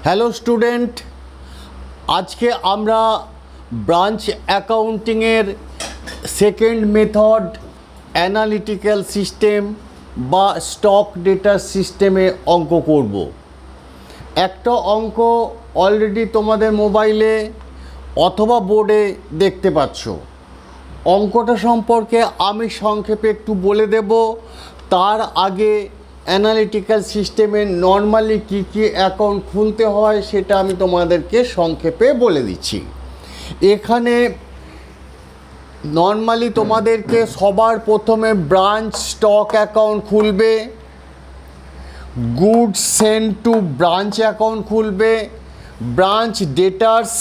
Hello student, আজকে আমরা branch অ্যাকাউন্টিংয়ের সেকেন্ড মেথড অ্যানালিটিক্যাল সিস্টেম বা স্টক ডেটা সিস্টেমে অঙ্ক করব। একটা অঙ্ক অলরেডি তোমাদের মোবাইলে অথবা বোর্ডে দেখতে পাচ্ছ। অঙ্কটা সম্পর্কে আমি সংক্ষেপে একটু বলে দেব। তার আগে অ্যানালিটিক্যাল সিস্টেমে নর্মালি কী কী অ্যাকাউন্ট খুলতে হয় সেটা আমি তোমাদেরকে সংক্ষেপে বলে দিচ্ছি। এখানে নর্মালি তোমাদেরকে সবার প্রথমে ব্রাঞ্চ স্টক অ্যাকাউন্ট খুলবে, goods sent to branch account খুলবে, ব্রাঞ্চ ডেটার্স,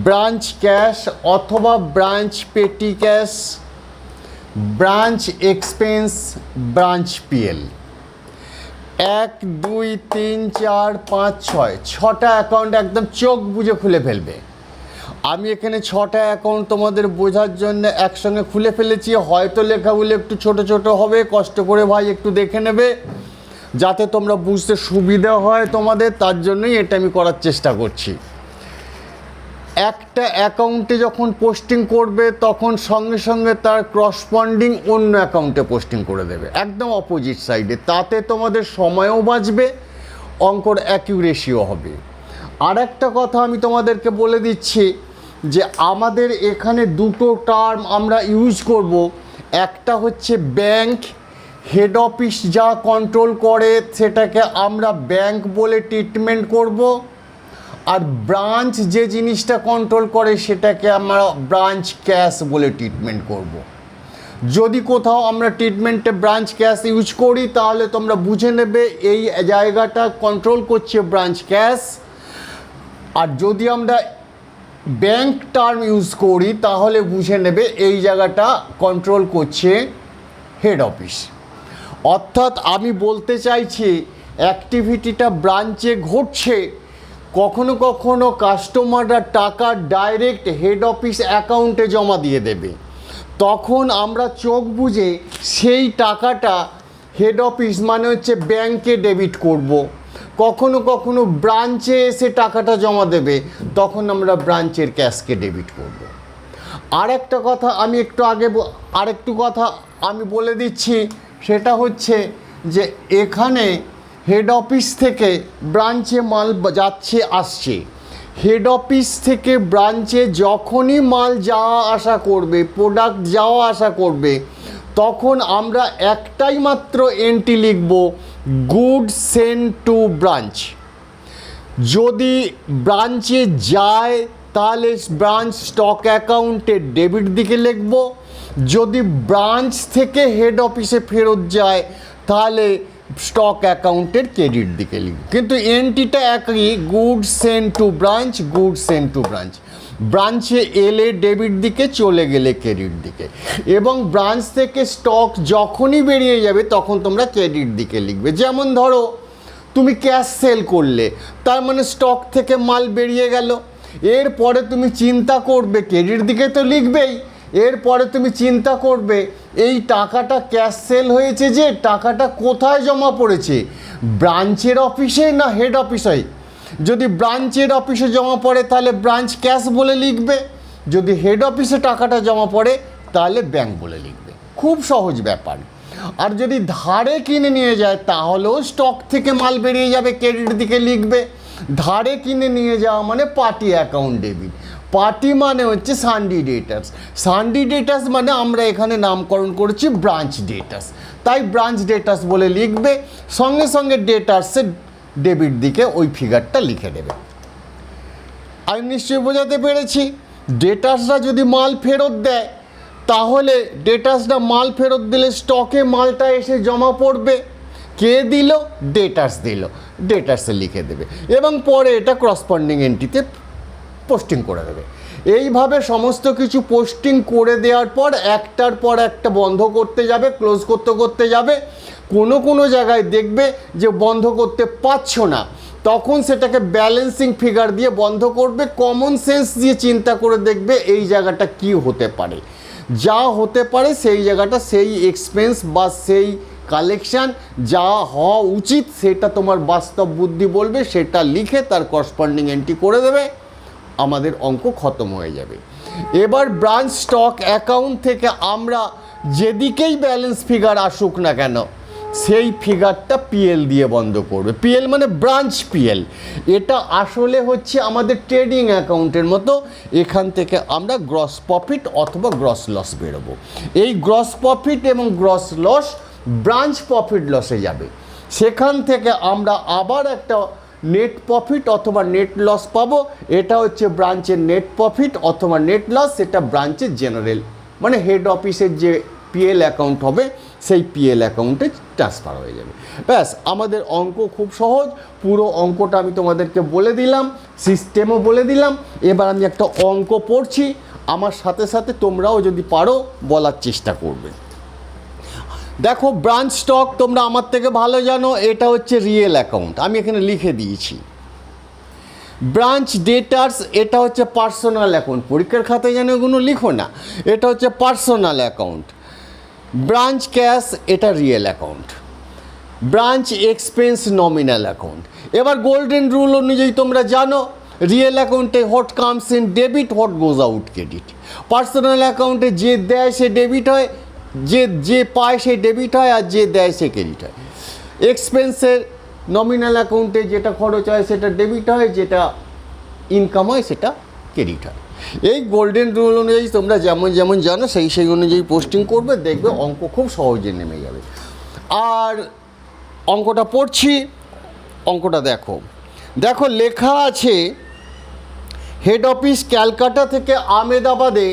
ব্রাঞ্চ ক্যাশ অথবা branch petty cash, branch expense, branch PL. 1 2 3 4 5 6টা অ্যাকাউন্ট একদম চোখ বুজে খুলে ফেলবে। আমি এখানে 6টা অ্যাকাউন্ট তোমাদের বোঝার জন্য একসঙ্গে খুলে ফেলেছি। হয়তো লেখাগুলো একটু ছোট ছোট হবে, কষ্ট করে ভাই একটু দেখে নেবে যাতে তোমরা বুঝতে সুবিধা হয় তোমাদের, তার জন্যই এটা আমি করার চেষ্টা করছি। একটা অ্যাকাউন্টে যখন পোস্টিং করবে তখন সঙ্গে সঙ্গে তার করসপন্ডিং অন্য অ্যাকাউন্টে পোস্টিং করে দেবে, একদম অপোজিট সাইডে। তাতে তোমাদের সময়ও বাঁচবে, অঙ্কর অ্যাকিউরেসিও হবে। আর একটা কথা আমি তোমাদেরকে বলে দিচ্ছি যে আমাদের এখানে দুটো টার্ম আমরা ইউজ করব। একটা হচ্ছে ব্যাংক, হেড অফিস যা কন্ট্রোল করে সেটাকে আমরা ব্যাংক বলে ট্রিটমেন্ট করব। আর ব্রাঞ্চ যে জিনিসটা কন্ট্রোল করে সেটাকে আমরা ব্রাঞ্চ ক্যাশ বলে ট্রিটমেন্ট করব। যদি কোথাও আমরা ট্রিটমেন্টে ব্রাঞ্চ ক্যাশ ইউজ করি তাহলে তোমরা বুঝে নেবে এই জায়গাটা কন্ট্রোল করছে ব্রাঞ্চ ক্যাশ। আর যদি আমরা ব্যাংক টার্ম ইউজ করি তাহলে বুঝে নেবে এই জায়গাটা কন্ট্রোল করছে হেড অফিস। অর্থাৎ আমি বলতে চাইছি অ্যাক্টিভিটিটা ব্রাঞ্চে ঘটছে, কখনো কখনো কাস্টমাররা টাকা ডাইরেক্ট হেড অফিস অ্যাকাউন্টে জমা দিয়ে দেবে, তখন আমরা চোখ বুজে সেই টাকাটা হেড অফিস মানে হচ্ছে ব্যাংকে ডেবিট করব। কখনো কখনো ব্রাঞ্চে এসে টাকাটা জমা দেবে, তখন আমরা ব্রাঞ্চের ক্যাশকে ডেবিট করব। আরেকটা কথা আমি একটু আগে আরেকটু কথা আমি বলে দিচ্ছি, সেটা হচ্ছে যে এখানে হেড অফিস থেকে ব্রাঞ্চে মাল যাচ্ছে আসছে, হেড অফিস থেকে ব্রাঞ্চে যখনই মাল যাওয়া আসা করবে, প্রোডাক্ট যাওয়া আসা করবে, তখন আমরা একটাই মাত্র এন্ট্রি লিখব, গুড সেন্ট টু ব্রাঞ্চ। যদি ব্রাঞ্চে যায় তাহলে ব্রাঞ্চ স্টক অ্যাকাউন্টে ডেবিট দিকে লিখব, যদি ব্রাঞ্চ থেকে হেড অফিসে ফেরত যায় তাহলে স্টক অ্যাকাউন্টের ক্রেডিট দিকে লিখব। কিন্তু এন্ট্রিটা একই, good sent to branch, good sent to branch. ব্রাঞ্চে এলে ডেবিট দিকে, চলে গেলে ক্রেডিট দিকে। এবং ব্রাঞ্চ থেকে স্টক যখনই বেরিয়ে যাবে তখন তোমরা ক্রেডিট দিকে লিখবে। যেমন ধরো তুমি ক্যাশ সেল করলে, তার মানে স্টক থেকে মাল বেরিয়ে গেল, এরপরে তুমি চিন্তা করবে, ক্রেডিট দিকে তো লিখবেই, এরপরে তুমি চিন্তা করবে এই টাকাটা ক্যাশ সেল হয়েছে, যে টাকাটা কোথায় জমা পড়েছে, ব্রাঞ্চের অফিসে না হেড অফিসে। যদি ব্রাঞ্চের অফিসে জমা পড়ে তাহলে ব্রাঞ্চ ক্যাশ বলে লিখবে, যদি হেড অফিসে টাকাটা জমা পড়ে তাহলে ব্যাংক বলে লিখবে। খুব সহজ ব্যাপার। আর যদি ধারে কিনে নিয়ে যায় তাহলেও স্টক থেকে মাল বেরিয়ে যাবে, ক্রেডিট দিকে লিখবে। ধারে কিনে নিয়ে যাওয়া মানে পার্টি অ্যাকাউন্ট ডেবিট। পার্টি মানে হচ্ছে সানডি ডেটার্স, সানডি ডেটার্স মানে আমরা এখানে নামকরণ করেছি ব্রাঞ্চ ডেটার্স, তাই ব্রাঞ্চ ডেটার্স বলে লিখবে। সঙ্গে সঙ্গে ডেটার্সের ডেবিট দিকে ওই ফিগারটা লিখে দেবে। আমি নিশ্চয়ই বোঝাতে পেরেছি। ডেটার্সরা যদি মাল ফেরত দেয় তাহলে ডেটার্সরা মাল ফেরত দিলে স্টকে মালটা এসে জমা পড়বে। কে দিল? ডেটার্স দিল, ডেটার্সে লিখে দেবে এবং পরে এটা করসপন্ডিং এন্ট্রিতে পোস্টিং করে দেবে। এইভাবে সমস্ত কিছু পোস্টিং করে দেওয়ার পর একটার পর একটা বন্ধ করতে যাবে, ক্লোজ করতে করতে যাবে। কোনো জায়গায় দেখবে যে বন্ধ করতে পারছো না, তখন সেটাকে ব্যালেন্সিং ফিগার দিয়ে বন্ধ করবে। কমন সেন্স দিয়ে চিন্তা করে দেখবে এই জায়গাটা কি হতে পারে, যা হতে পারে সেই জায়গাটা, সেই এক্সপেন্স বা সেই কালেকশান যা হওয়া উচিত সেটা তোমার বাস্তব বুদ্ধি বলবে, সেটা লিখে তার করসপন্ডিং এন্ট্রি করে দেবে, আমাদের অঙ্ক খতম হয়ে যাবে। এবার ব্রাঞ্চ স্টক অ্যাকাউন্ট থেকে আমরা যেদিকেই ব্যালেন্স ফিগার আসুক না কেন সেই ফিগারটা পিএল দিয়ে বন্ধ করবে। পিএল মানে ব্রাঞ্চ পিএল। এটা আসলে হচ্ছে আমাদের ট্রেডিং অ্যাকাউন্টের মতো। এখান থেকে আমরা গ্রস প্রফিট অথবা গ্রস লস বেরোবো। এই গ্রস প্রফিট এবং গ্রস লস ব্রাঞ্চ প্রফিট লসে যাবে। সেখান থেকে আমরা আবার একটা নেট প্রফিট অথবা নেট লস পাবো। এটা হচ্ছে ব্রাঞ্চের নেট প্রফিট অথবা নেট লস, সেটা ব্রাঞ্চের জেনারেল মানে হেড অফিসের যে পিএল অ্যাকাউন্ট হবে সেই পিএল অ্যাকাউন্টে ট্রান্সফার হয়ে যাবে। ব্যাস, আমাদের অঙ্ক খুব সহজ। পুরো অঙ্কটা আমি তোমাদেরকে বলে দিলাম, সিস্টেমও বলে দিলাম। এবার আমি একটা অঙ্ক পড়ছি, আমার সাথে সাথে তোমরাও যদি পারো বলার চেষ্টা করবে। দেখো, ব্রাঞ্চ স্টক তোমরা আমার থেকে ভালো জানো, এটা হচ্ছে রিয়েল অ্যাকাউন্ট, আমি এখানে লিখে দিয়েছি। ব্রাঞ্চ ডেটার্স এটা হচ্ছে পার্সোনাল অ্যাকাউন্ট, পরীক্ষার খাতায় যেন এগুলো লিখো না, এটা হচ্ছে পার্সোনাল অ্যাকাউন্ট। ব্রাঞ্চ ক্যাশ এটা real account. Branch expense nominal account. এবার গোল্ডেন রুল অনুযায়ী তোমরা জানো রিয়েল অ্যাকাউন্টে what comes in debit, what goes out credit. Personal অ্যাকাউন্টে যে দেয় সে ডেবিট হয়, যে পায় সে ডেবিট হয়, আর যে দেয় সে ক্রেডিট হয়। এক্সপেন্সের নমিনাল অ্যাকাউন্টে যেটা খরচ হয় সেটা ডেবিট হয়, যেটা ইনকাম হয় সেটা ক্রেডিট হয়। এই গোল্ডেন রুল অনুযায়ী তোমরা যেমন যেমন জানো সেই অনুযায়ী পোস্টিং করবে, দেখবে অঙ্ক খুব সহজে নেমে যাবে। আর অঙ্কটা পড়ছি, অঙ্কটা দেখো। দেখো লেখা আছে হেড অফিস ক্যালকাটা থেকে আহমেদাবাদে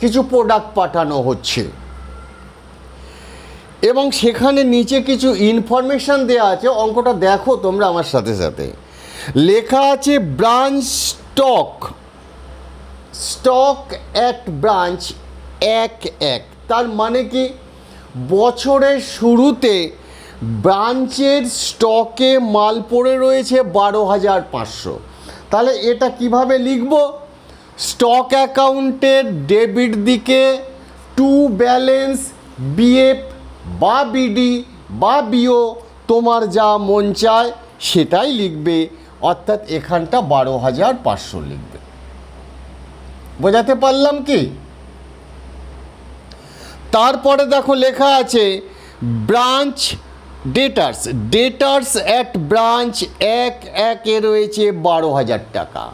কিছু প্রোডাক্ট পাঠানো হচ্ছে এবং সেখানে নিচে কিছু ইনফরমেশান দেওয়া আছে। অঙ্কটা দেখো তোমরা আমার সাথে সাথে। লেখা আছে ব্রাঞ্চ স্টক অ্যাট ব্রাঞ্চ 1 তার মানে কি বছরের শুরুতে ব্রাঞ্চের স্টকে মাল পড়ে রয়েছে 12,500। তাহলে এটা কিভাবে লিখব? স্টক অ্যাকাউন্টের ডেবিট দিকে টু ব্যালেন্স বিএফ বা বিডি বা বিও তোমার যা মন চায় সেটাই লিখবে, অর্থাৎ এখানটা 12,500 লিখবে। বোঝাতে পারলাম কি? তারপরে দেখো লেখা আছে ব্রাঞ্চ ডেটার্স অ্যাট ব্রাঞ্চ 1 রয়েছে 12,000 টাকা।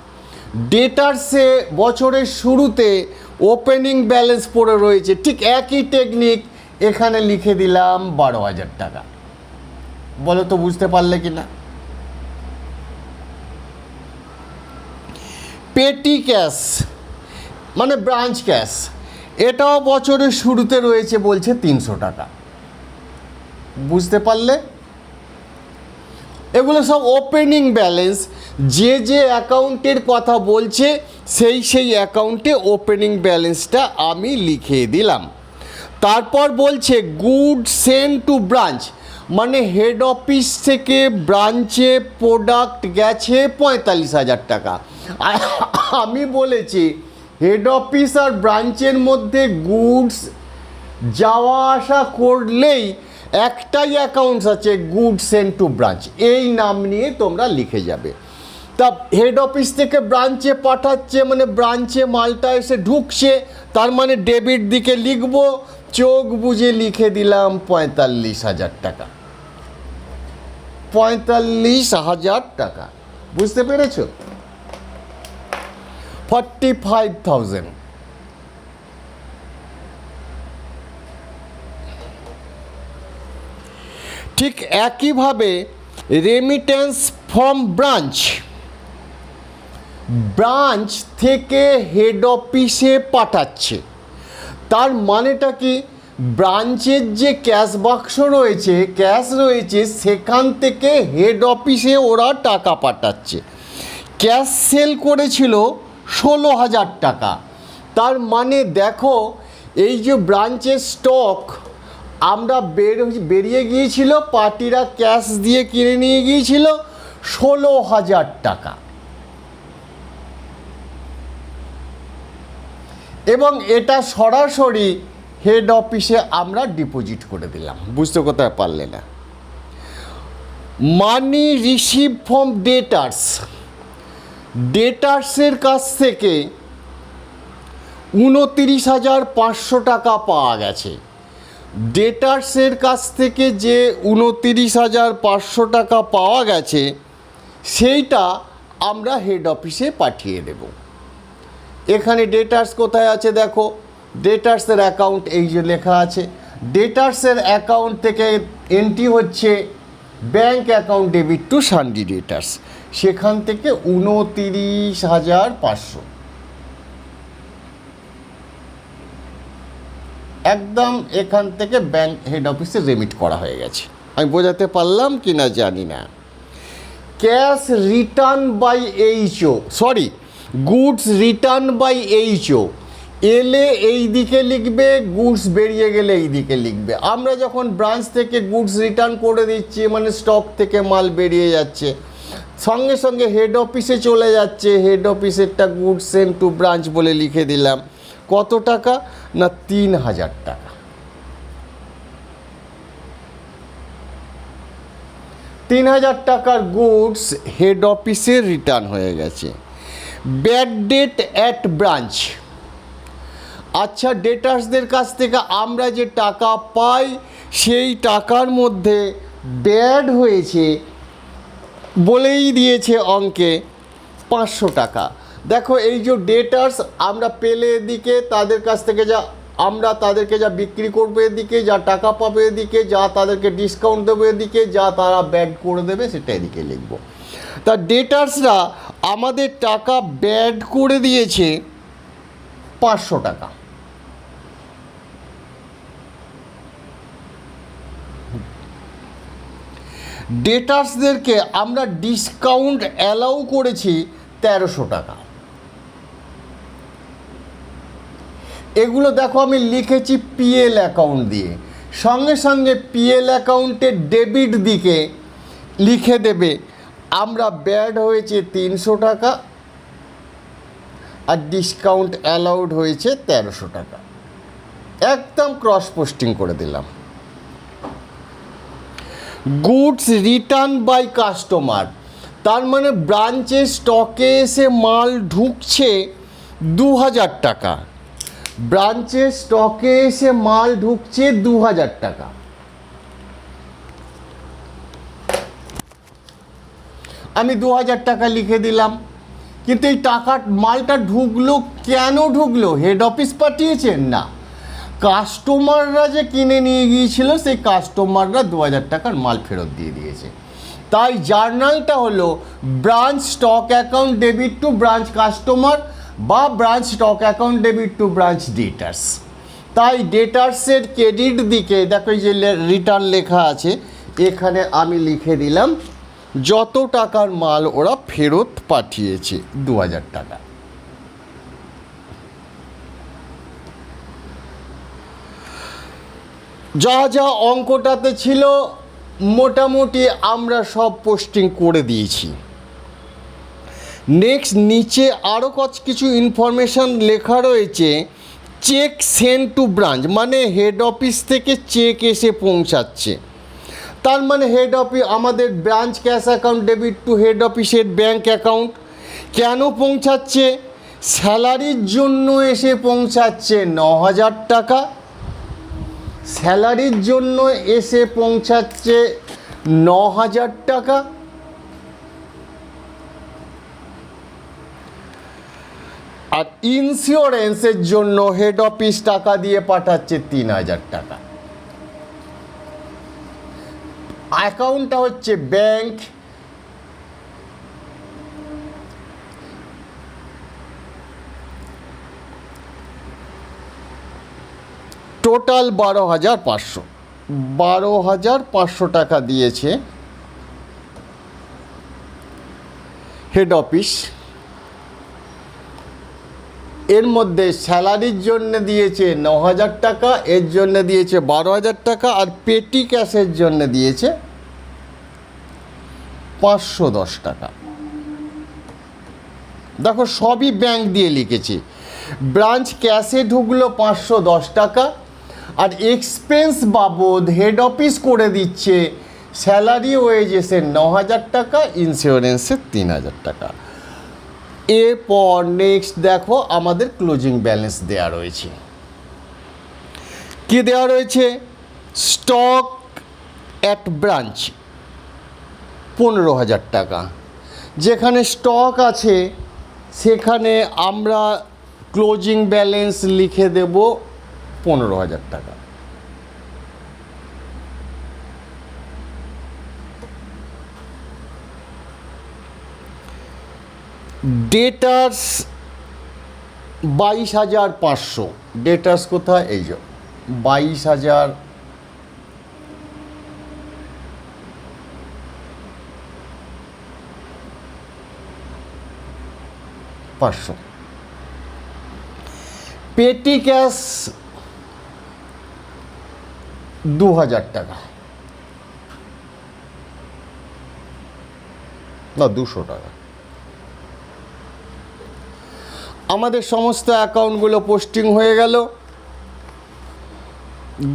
ডেটার্সে বছরের শুরুতে ওপেনিং ব্যালেন্স পড়ে রয়েছে, ঠিক একই টেকনিক এখানে লিখে দিলাম 12,000 টাকা। বলো তো বুঝতে পারলে কি না? পেটি ক্যাশ মানে ব্রাঞ্চ ক্যাশ, এটাও বছরের শুরুতে রয়েছে বলছে 300 টাকা। বুঝতে পারলে? এগুলো সব ওপেনিং ব্যালেন্স, যে অ্যাকাউন্টের কথা বলছে সেই অ্যাকাউন্টে ওপেনিং ব্যালেন্সটা আমি লিখে দিলাম। তারপর বলছে গুড সেন্ড টু ব্রাঞ্চ, মানে হেড অফিস থেকে ব্রাঞ্চে প্রোডাক্ট গেছে 45,000 টাকা। আমি বলেছি হেড অফিস আর ব্রাঞ্চের মধ্যে গুডস যাওয়া আসা করলেই একটাই অ্যাকাউন্টস আছে, গুড সেন্ড টু ব্রাঞ্চ, এই নাম নিয়ে তোমরা লিখে যাবে। তা হেড অফিস থেকে ব্রাঞ্চে পাঠাচ্ছে মানে ব্রাঞ্চে মালটা এসে ঢুকছে, তার মানে ডেবিট দিকে লিখবো, চোখ বুঝে লিখে দিলাম 45,000 টাকা। 45,000 টাকা, বুঝতে পেরেছ? 45,000। ঠিক একইভাবে রেমিটেন্স ফ্রম ব্রাঞ্চ থেকে হেড অফিসে পাঠাচ্ছে, তার মানেটা কি? ব্রাঞ্চের যে ক্যাশ বাক্স রয়েছে, ক্যাশ রয়েছে, সেখান থেকে হেড অফিসে ওরা টাকা পাঠাচ্ছে। ক্যাশ সেল করেছিল 16,000 টাকা। তার মানে দেখো এই যে ব্রাঞ্চের স্টক আমরা বেরিয়ে গিয়েছিল, পার্টিরা ক্যাশ দিয়ে কিনে নিয়ে গিয়েছিল 16,000 টাকা, এবং এটা সরাসরি হেড অফিসে আমরা ডিপোজিট করে দিলাম। বুঝতে কোথায় পারলে না? মানি রিসিভ ফ্রম ডেটার্স, ডেটার্সের কাছ থেকে 29,500 টাকা পাওয়া গেছে। ডেটার্সের কাছ থেকে যে 29,500 টাকা পাওয়া গেছে সেইটা আমরা হেড অফিসে পাঠিয়ে দেব। এখানে ডেটার্স কোথায় আছে দেখো, ডেটার্সের অ্যাকাউন্ট এই যে লেখা আছে। ডেটার্সের অ্যাকাউন্ট থেকে এন্ট্রি হচ্ছে ব্যাঙ্ক অ্যাকাউন্ট ডেবিট টু সানডি ডেটার্স, সেখান থেকে 29,500 একদম এখান থেকে ব্যাঙ্ক হেড অফিসে রেমিট করা হয়ে গেছে। আমি বোঝাতে পারলাম কি না জানি না। Cash return by HO, sorry, goods return by HO, এলে এই দিকে লিখবে, গুডস বেরিয়ে গেলে এই দিকে লিখবে। আমরা যখন ব্রাঞ্চ থেকে গুডস রিটার্ন করে দিচ্ছি, মানে স্টক থেকে মাল বেরিয়ে যাচ্ছে, সঙ্গে সঙ্গে হেড অফিসে চলে যাচ্ছে। হেড অফিসেরটা গুডস সেন্ড টু ব্রাঞ্চ বলে লিখে দিলাম। কত টাকা না 3,000 টাকা। 3,000 টাকার গুডস হেড অফিসে রিটার্ন হয়ে গেছে। ব্যাড ডেট অ্যাট ব্রাঞ্চ, আচ্ছা ডেটার্সদের কাছ থেকে আমরা যে টাকা পাই সেই টাকার মধ্যে ব্যাড হয়েছে বলেই দিয়েছে অঙ্কে 500 টাকা। দেখো এই যে ডেটার্স আমরা পেলে এদিকে, তাদের কাছ থেকে যা আমরা তাদেরকে যা বিক্রি করবো এদিকে, যা টাকা পাবে এদিকে, যা তাদেরকে ডিসকাউন্ট দেবো এদিকে, যা তারা ব্যাড করে দেবে সেটা এদিকে লিখব। তা ডেটার্সরা আমাদের টাকা ব্যাড করে দিয়েছে 500 টাকা। ডেটার্সদেরকে আমরা ডিসকাউন্ট অ্যালাউ করেছি 1300 টাকা। এগুলো দেখো আমি লিখেছি পিএল অ্যাকাউন্ট দিয়ে, সঙ্গে সঙ্গে পিএল অ্যাকাউন্টের ডেবিট দিকে লিখে দেবে আমরা ব্যাড হয়েছে 300 টাকা আর ডিসকাউন্ট অ্যালাউড হয়েছে 1300 টাকা। একদম ক্রস পোস্টিং করে দিলাম। গুডস রিটার্ন বাই কাস্টমার, তার মানে ব্রাঞ্চে স্টকে এসে মাল ঢুকছে 2,000 টাকা। ব্রাঞ্চে স্টকে এসে মাল ঢুকছে 2,000 টাকা। আমি 2,000 টাকা লিখে দিলাম। কিন্তু এই টাকা মালটা ঢুকলো কেন ঢুকলো? হেড অফিস পাঠিয়েছে না, কাস্টমাররা যে কিনে নিয়ে গিয়েছিল সেই কাস্টমাররা 2,000 টাকার মাল ফেরত দিয়ে দিয়েছে। তাই জার্নালটা হলো branch stock account debit to branch customer বা branch stock account debit to branch debtors. তাই ডেটার্সের ক্রেডিট দিকে দেখো এই যে রিটার্ন লেখা আছে, এখানে আমি লিখে দিলাম যত টাকার মাল ওরা ফেরত পাঠিয়েছে 2,000 টাকা। যা যা অঙ্কটাতে ছিল মোটামুটি আমরা সব পোস্টিং করে দিয়েছি। নেক্সট নিচে আরও কিছু ইনফরমেশান লেখা রয়েছে। চেক সেন্ড টু ব্রাঞ্চ, মানে হেড অফিস থেকে চেক এসে পৌঁছাচ্ছে। তার মানে হেড অফিস আমাদের branch cash account debit to head অফিসের ব্যাঙ্ক অ্যাকাউন্ট। কেন পৌঁছাচ্ছে? স্যালারির জন্য এসে পৌঁছাচ্ছে 9,000 টাকা। স্যালারির জন্য এসে পৌঁছাচ্ছে 9,000 টাকা। আর ইন্স্যুরেন্সের জন্য হেড অফিস টাকা দিয়ে পাঠাচ্ছে 3,000 টাকা। অ্যাকাউন্টটা হচ্ছে ব্যাংক। টোটাল 12,500 12,500 টাকা দিয়েছে হেড অফিস। এর মধ্যে স্যালারির জন্য দিয়েছে 9,000 টাকা, এর জন্য দিয়েছে 12,000 টাকা, আর পেটি ক্যাশের জন্য দিয়েছে 510 টাকা। দেখো সবই ব্যাংক দিয়ে লিখেছি। ব্রাঞ্চ ক্যাশে ঢুকলো 510 টাকা, আর এক্সপেন্স বাবদ হেড অফিস করে দিচ্ছে স্যালারি ওয়েজেসের 9,000 টাকা, ইন্স্যুরেন্সের 3,000 টাকা। এরপর নেক্সট দেখো আমাদের ক্লোজিং ব্যালেন্স দেওয়া রয়েছে। কি দেওয়া রয়েছে? স্টক অ্যাট ব্রাঞ্চ 15,000 টাকা। যেখানে স্টক আছে সেখানে আমরা ক্লোজিং ব্যালেন্স লিখে দেব 15,000 টাকা। ডেটার্স 22,500। ডেটার্স কোথায়? এই যে 22,500। পেটি ক্যাশ 2,000 টাকা, না 200 টাকা। আমাদের সমস্ত অ্যাকাউন্টগুলো পোস্টিং হয়ে গেল।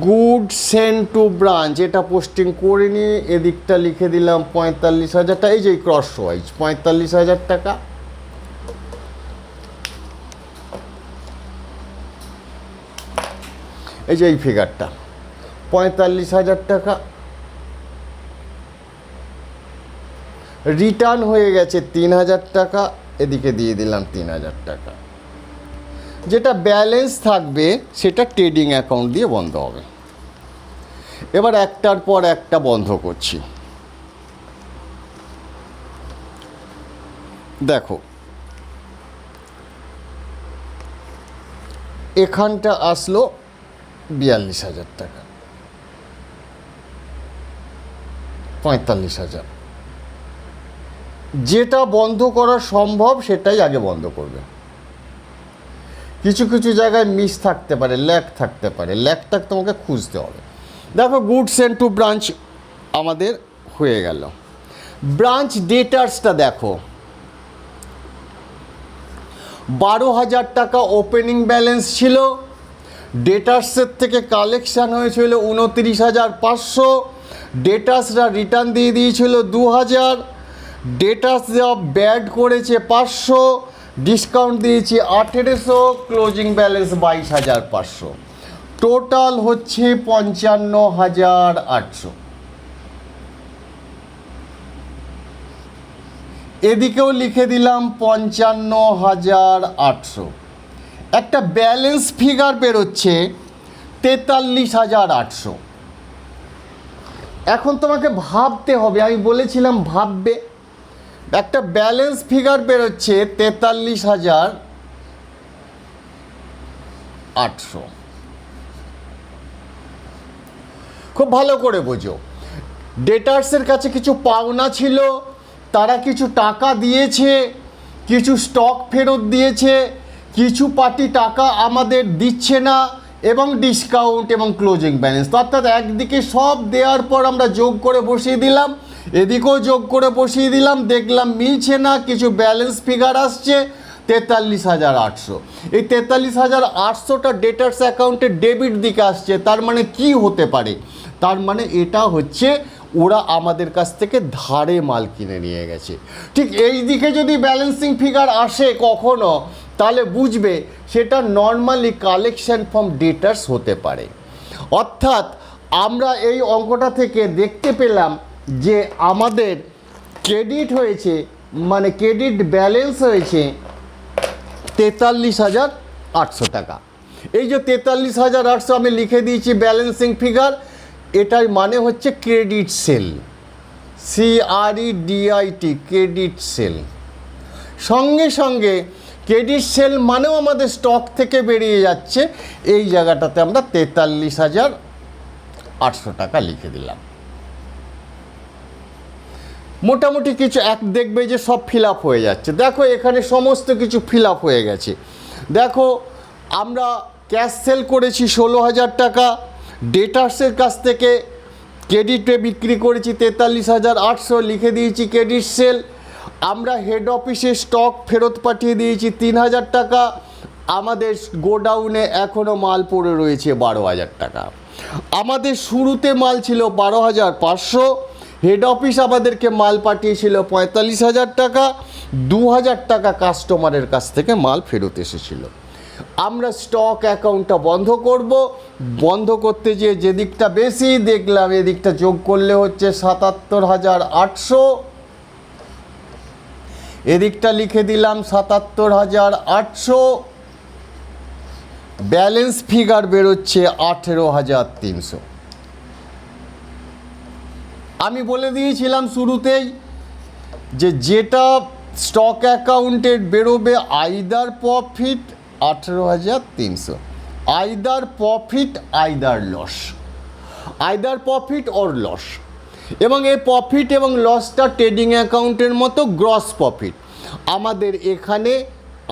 গুড সেন্ড টু ব্রাঞ্চ এটা পোস্টিং করে নিয়ে এদিকটা লিখে দিলাম 45,000 টাকা। এই যে ক্রস ওয়াইজ 45,000 টাকা। এই যে এই ফিগারটা 45,000 টাকা। রিটার্ন হয়ে গেছে 3,000 টাকা, এদিকে দিয়ে দিলাম 3,000 টাকা। যেটা ব্যালেন্স থাকবে সেটা ট্রেডিং অ্যাকাউন্ট দিয়ে বন্ধ হবে। এবার একটার পর একটা বন্ধ করছি। দেখো এখানটা আসলো 42,000 টাকা, 45,000। যেটা বন্ধ করা সম্ভব সেটাই আগে বন্ধ করবে। কিছু কিছু জায়গায় মিস থাকতে পারে, ল্যাক থাকতে পারে, ল্যাকটা তোমাকে খুঁজতে হবে। দেখো গুড সেন্ড টু ব্রাঞ্চ আমাদের হয়ে গেল। ব্রাঞ্চ ডেটার্সটা দেখো 12,000 টাকা ওপেনিং ব্যালেন্স ছিল। ডেটার্সের থেকে কালেকশান হয়েছিল 29,500। ডেটার্সরা রিটার্ন দিয়ে দিয়েছিল 2,000। ডেটার্স দেওয়া ব্যাড করেছে 500, ডিসকাউন্ট দিয়েছি 1,800, ক্লোজিং ব্যালেন্স 22,500। টোটাল হচ্ছে 55,800। এদিকেও লিখে দিলাম 55,800। একটা ব্যালেন্স ফিগার বেরোচ্ছে 43,800। এখন তোমাকে ভাবতে হবে, আমি বলেছিলাম ভাববে। একটা ব্যালেন্স ফিগার বেরোচ্ছে 43,800। খুব ভালো করে বোঝো, ডেটার্সের কাছে কিছু পাওনা ছিল, তারা কিছু টাকা দিয়েছে, কিছু স্টক ফেরত দিয়েছে, কিছু পার্টি টাকা আমাদের দিচ্ছে না, এবং ডিসকাউন্ট এবং ক্লোজিং ব্যালেন্স। অর্থাৎ একদিকে সব দেওয়ার পর আমরা যোগ করে বসিয়ে দিলাম, এদিকেও যোগ করে বসিয়ে দিলাম, দেখলাম মিলছে না, কিছু ব্যালেন্স ফিগার আসছে 43,800। এই 43,800টা ডেটার্স অ্যাকাউন্টে ডেবিট দিকে আসছে। তার মানে কি হতে পারে? তার মানে এটা হচ্ছে ওরা আমাদের কাছ থেকে ধারে মাল কিনে নিয়ে গেছে। ঠিক এই দিকে যদি ব্যালেন্সিং ফিগার আসে কখনো, তাহলে বুঝবে সেটা নর্মালি কালেকশন ফ্রম ডেটার্স হতে পারে। অর্থাৎ আমরা এই অঙ্কটা থেকে দেখতে পেলাম যে আমাদের ক্রেডিট হয়েছে, মানে ক্রেডিট ব্যালেন্স হয়েছে 43,800 টাকা। এই যে 43,800 আমি লিখে দিয়েছি ব্যালেন্সিং ফিগার, এটার মানে হচ্ছে credit sell, CREDIT, credit sell. সঙ্গে সঙ্গে ক্রেডিট সেল মানেও আমাদের স্টক থেকে বেরিয়ে যাচ্ছে। এই জায়গাটাতে আমরা 43,800 টাকা লিখে দিলাম। মোটামুটি কিছু দেখবে যে সব ফিল আপ হয়ে যাচ্ছে। দেখো এখানে সমস্ত কিছু ফিল আপ হয়ে গেছে। দেখো আমরা ক্যাশ সেল করেছি 16,000 টাকা, ডেটার্সের কাছ থেকে ক্রেডিটে বিক্রি করেছি 43,800, লিখে দিয়েছি ক্রেডিট সেল। আমরা হেড অফিসে স্টক ফেরত পাঠিয়ে দিয়েছি 3,000 টাকা। আমাদের গোডাউনে এখনও মাল পড়ে রয়েছে 12,000 টাকা। আমাদের শুরুতে মাল ছিল 12,500, হেড অফিস আমাদেরকে মাল পাঠিয়েছিল 45,000 টাকা, 2,000 টাকা কাস্টমারের কাছ থেকে মাল ফেরত এসেছিল। আমরা স্টক অ্যাকাউন্টটা বন্ধ করব, বন্ধ করতে যেয়ে যে দিকটা বেশি দেখলাম এদিকটা যোগ করলে হচ্ছে 77,800, এদিকটা লিখে দিলাম 77,800, ব্যালেন্স ফিগার বেরোচ্ছে 18,300। আমি বলে দিয়েছিলাম শুরুতেই যে যেটা স্টক অ্যাকাউন্টের বেরোবে either profit 18,300, either profit either loss, either profit or loss. এবং এই প্রফিট এবং লসটা ট্রেডিং অ্যাকাউন্টের মতো গ্রস প্রফিট। আমাদের এখানে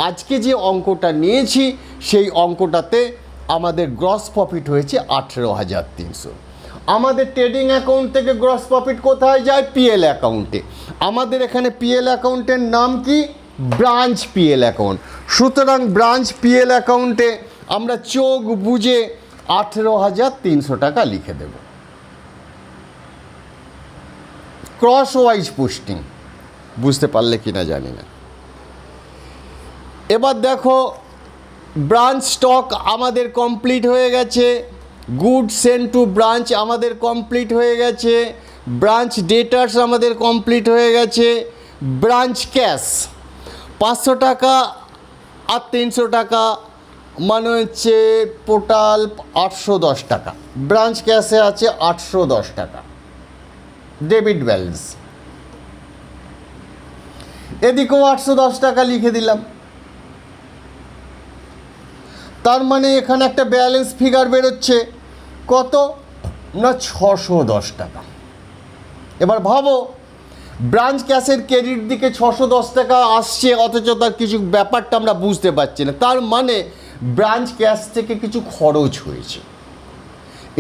আজকে যে অঙ্কটা নিয়েছি সেই অঙ্কটাতে আমাদের গ্রস প্রফিট হয়েছে 18,300। আমাদের ট্রেডিং অ্যাকাউন্ট থেকে গ্রস প্রফিট কোথায় যায়? পিএল অ্যাকাউন্টে। আমাদের এখানে পিএল অ্যাকাউন্টের নাম কি? Branch PL account. সুতরাং ব্রাঞ্চ পিএল অ্যাকাউন্টে আমরা চোখ বুঝে 18,300 টাকা লিখে দেব। ক্রস ওয়াইজ পোস্টিং, বুঝতে পারলে কি না জানি না। এবার দেখো ব্রাঞ্চ স্টক আমাদের কমপ্লিট হয়ে গেছে, গুড সেন্ড টু ব্রাঞ্চ আমাদের কমপ্লিট হয়ে গেছে, ব্রাঞ্চ ডেটার্স আমাদের কমপ্লিট হয়ে গেছে, ব্রাঞ্চ ক্যাশ 500 টাকা আর 300 টাকা মানে হচ্ছে টোটাল 810 টাকা। ব্রাঞ্চ ক্যাশে আছে 810 টাকা ডেবিট ব্যালেন্স, এদিকেও 810 টাকা লিখে দিলাম। তার মানে এখানে একটা ব্যালেন্স ফিগার বেরোচ্ছে কত না 610 টাকা। এবার ভাবো ব্রাঞ্চ ক্যাশের ক্রেডিট দিকে 610 টাকা আসছে, অথচ তার কিছু ব্যাপারটা আমরা বুঝতে পারছি না। তার মানে ব্রাঞ্চ ক্যাশ থেকে কিছু খরচ হয়েছে,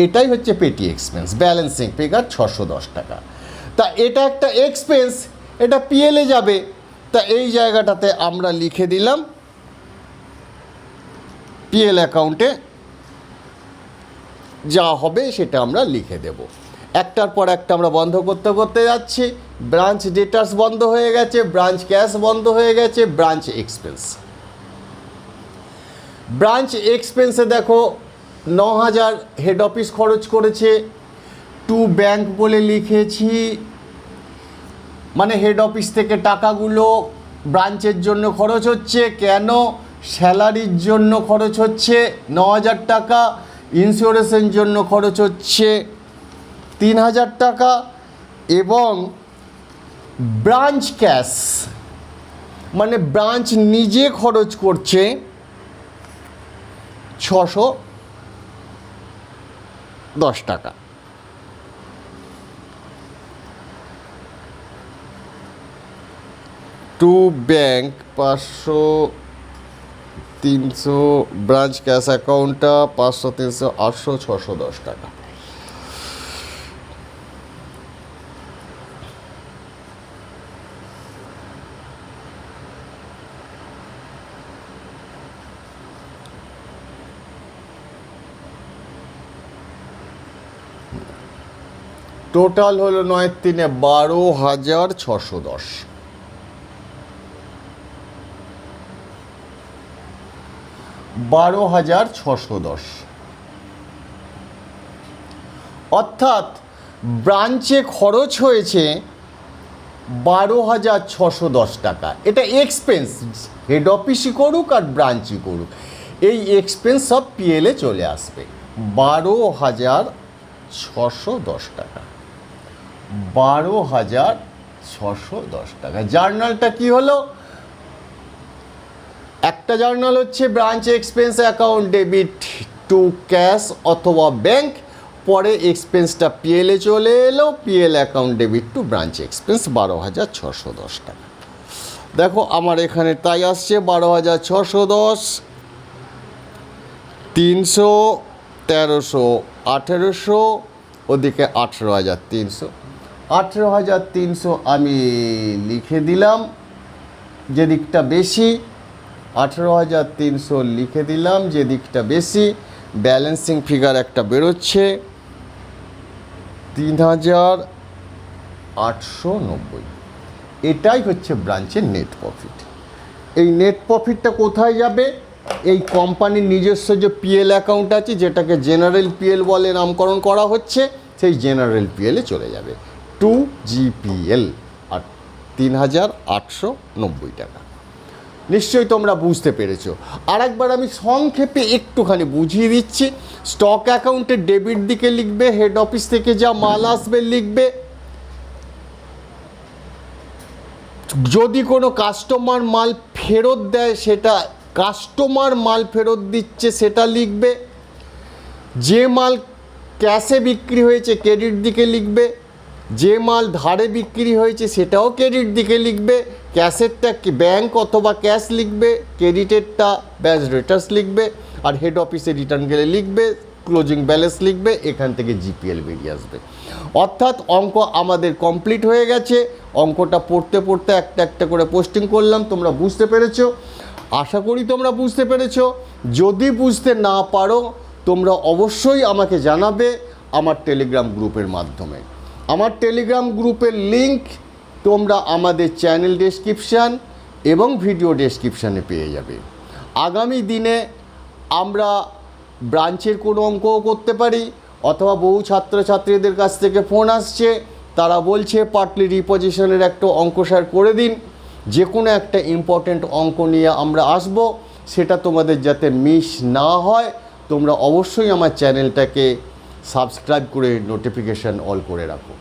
এটাই হচ্ছে পেটি এক্সপেন্স। ব্যালেন্সিং ফিগার 610 টাকা। তা এটা একটা এক্সপেন্স, এটা পিএলে যাবে। তা এই জায়গাটাতে আমরা লিখে দিলাম পিএল অ্যাকাউন্টে যা হবে সেটা আমরা লিখে দেব। একটার পর একটা আমরা বন্ধ করতে করতে যাচ্ছি। ব্রাঞ্চ ডেটার্স বন্ধ হয়ে গেছে, ব্রাঞ্চ ক্যাশ বন্ধ হয়ে গেছে, ব্রাঞ্চ এক্সপেন্স। ব্রাঞ্চ এক্সপেন্সে দেখো 9,000 হেড অফিস খরচ করেছে, টু ব্যাংক বলে লিখেছি, মানে হেড অফিস থেকে টাকাগুলো ব্রাঞ্চের জন্য খরচ হচ্ছে। কেন? স্যালারির জন্য খরচ হচ্ছে 9,000 টাকা, ইন্স্যুরেন্সের জন্য খরচ হচ্ছে 3,000 টাকা, এবং ব্রাঞ্চ ক্যাশ মানে ব্রাঞ্চ নিজে খরচ করছে 610 টাকা। টু ব্যাংক 500, 300, ব্রাঞ্চ ক্যাশ অ্যাকাউন্টটা 500, 300, 800, 610 টাকা। টোটাল হলো 9 3 12,610। অর্থাৎ ব্রাঞ্চে খরচ হয়েছে 12,610 টাকা। এটা এক্সপেন্স, হেড অফিসই করুক আর ব্রাঞ্চই করুক, এই এক্সপেন্স সব পিএলে চলে আসবে। 12,610 টাকা, 12,610 টাকা। জার্নালটা কি হলো? একটা জার্নাল হচ্ছে branch expense account debit two cash অথবা ব্যাংক, পরে এক্সপেন্সটা পিএলে চলে এলো, PL account debit to branch expense 12,610 টাকা। দেখো আমার এখানে তাই আসছে 12,610, 300, 1300, 1800, ওদিকে 18,300। 18,300 আমি লিখে দিলাম, যে দিকটা বেশি 18,300 লিখে দিলাম, যে দিকটা বেশি। ব্যালেন্সিং ফিগার একটা বেরোচ্ছে 3,890। এটাই হচ্ছে ব্রাঞ্চের নেট প্রফিট। এই নেট প্রফিটটা কোথায় যাবে? এই কোম্পানির নিজস্ব যে পিএল অ্যাকাউন্ট আছে, যেটাকে জেনারেল পিএল বলে নামকরণ করা হচ্ছে, সেই জেনারেল পিএলে চলে যাবে 2GPL, আর 3,890 টাকা। নিশ্চয়ই তোমরা বুঝতে পেরেছো। আর একবার আমি সংক্ষেপে একটুখানি বুঝিয়ে দিচ্ছি। স্টক অ্যাকাউন্টে ডেবিট দিকে লিখবে, হেড অফিস থেকে যা মাল আসবে লিখবে। যদি কোনো কাস্টমার মাল ফেরত দেয়, সেটা কাস্টমার মাল ফেরত দিচ্ছে সেটা লিখবে। যে মাল ক্যাশে বিক্রি হয়েছে ক্রেডিট দিকে লিখবে, যে মাল ধারে বিক্রি হয়েছে সেটাও ক্রেডিট দিকে লিখবে। ক্যাশেরটা ব্যাংক অথবা ক্যাশ লিখবে, ক্রেডিটেরটা ব্যাচ রেটার্স লিখবে, আর হেড অফিসে রিটার্ন গেলে লিখবে, ক্লোজিং ব্যালেন্স লিখবে। এখান থেকে জিপিএল বেরিয়ে আসবে। অর্থাৎ অঙ্ক আমাদের কমপ্লিট হয়ে গেছে। অঙ্কটা পড়তে পড়তে একটা একটা করে পোস্টিং করলাম। তোমরা বুঝতে পেরেছো? আশা করি তোমরা বুঝতে পেরেছো। যদি বুঝতে না পারো, তোমরা অবশ্যই আমাকে জানাবে আমার টেলিগ্রাম গ্রুপের মাধ্যমে। আমার টেলিগ্রাম গ্রুপের লিংক তোমরা আমাদের চ্যানেল ডেসক্রিপশান এবং ভিডিও ডেসক্রিপশানে পেয়ে যাবে। আগামী দিনে আমরা ব্রাঞ্চের কোনো অঙ্কও করতে পারি, অথবা বহু ছাত্রছাত্রীদের কাছ থেকে ফোন আসছে, তারা বলছে পার্টলি রিপোজিশনের একটা অঙ্ক স্যার করে দিন। যে কোনো একটা ইম্পর্ট্যান্ট অঙ্ক নিয়ে আমরা আসব। সেটা তোমাদের যাতে মিস না হয়, তোমরা অবশ্যই আমার চ্যানেলটাকে সাবস্ক্রাইব করে নোটিফিকেশান অল করে রাখো।